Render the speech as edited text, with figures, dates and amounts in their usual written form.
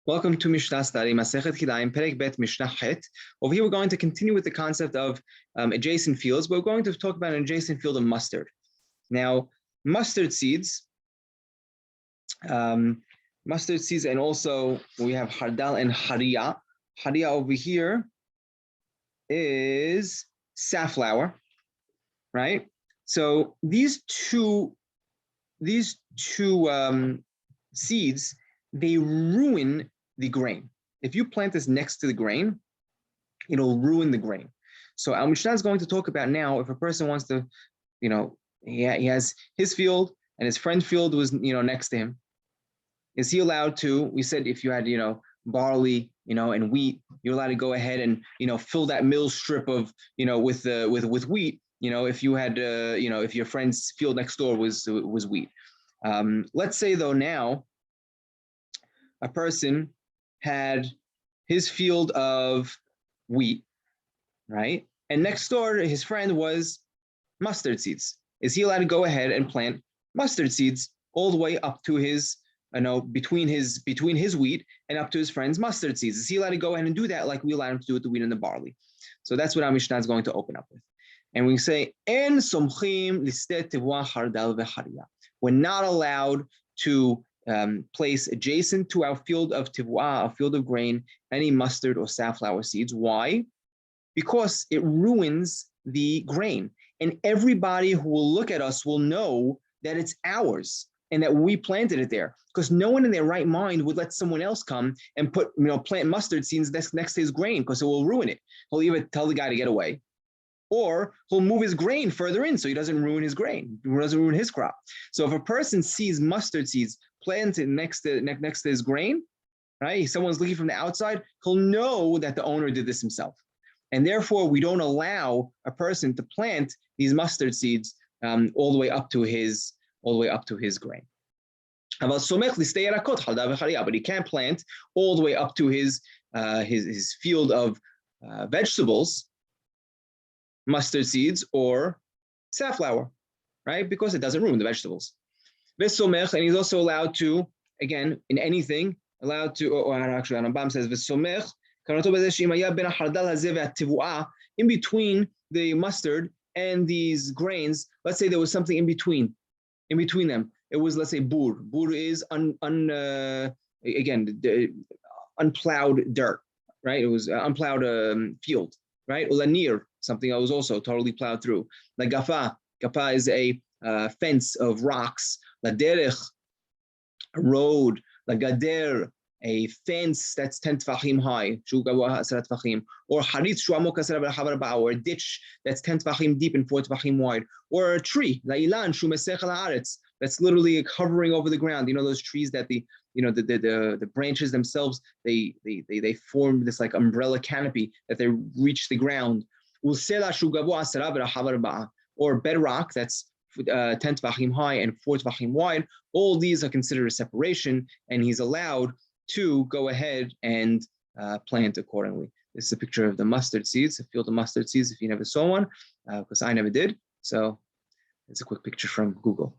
Welcome to Mishna study, Masechet Kilayin, Perek Bet Mishna Het. Over here, we're going to continue with the concept of adjacent fields. We're going to talk about an adjacent field of mustard. Now, mustard seeds, and also we have hardal and haria. Haria over here is safflower, right? So these two seeds, they ruin the grain. If you plant this next to the grain, it'll ruin the grain. So our Mishnah is going to talk about now, if a person wants to, he has his field and his friend's field was, next to him. Is he allowed to, we said if you had, barley, and wheat, you're allowed to go ahead and, fill that mill strip of, with wheat, if you had, if your friend's field next door was wheat. Let's say though now, a person had his field of wheat, right? And next door, his friend was mustard seeds. Is he allowed to go ahead and plant mustard seeds all the way up to his, between his wheat and up to his friend's mustard seeds? Is he allowed to go ahead and do that like we allowed him to do with the wheat and the barley? So that's what our Mishnah is going to open up with. And we say, En somchim listet tevuah hardal veharia. We're not allowed to place adjacent to our field of tivuah, our field of grain, any mustard or safflower seeds. Why? Because it ruins the grain. And everybody who will look at us will know that it's ours and that we planted it there. Because no one in their right mind would let someone else come and plant mustard seeds next to his grain, because it will ruin it. He'll either tell the guy to get away, or he'll move his grain further in so he doesn't ruin his grain, he doesn't ruin his crop. So if a person sees mustard seeds planted next to his grain, right? Someone's looking from the outside, he'll know that the owner did this himself. And therefore, we don't allow a person to plant these mustard seeds all the way up to his grain. But he can't plant all the way up to his field of vegetables, mustard seeds or safflower, right? Because it doesn't ruin the vegetables. And he's also allowed to, again, in anything, allowed to, or actually, Rambam says, in between the mustard and these grains, let's say there was something in between them. It was, let's say, bur. Bur is unplowed dirt, right? It was unplowed field, right? Ulanir, something that was also totally plowed through. Like gafa is a fence of rocks. La derech, a road. La gader, a fence that's 10 tfachim high. Or haritz shuamok asara, or a ditch that's 10 tfachim deep and 4 tfachim wide. Or a tree, la ilan shumesech haaretz, that's literally hovering over the ground. Those trees that the branches themselves, they form this like umbrella canopy that they reach the ground. Or bedrock that's 10 tvachim high and 4 tvachim wide. All these are considered a separation, and he's allowed to go ahead and plant accordingly. This is a picture of the mustard seeds, a field of mustard seeds, if you never saw one, because I never did. So it's a quick picture from Google.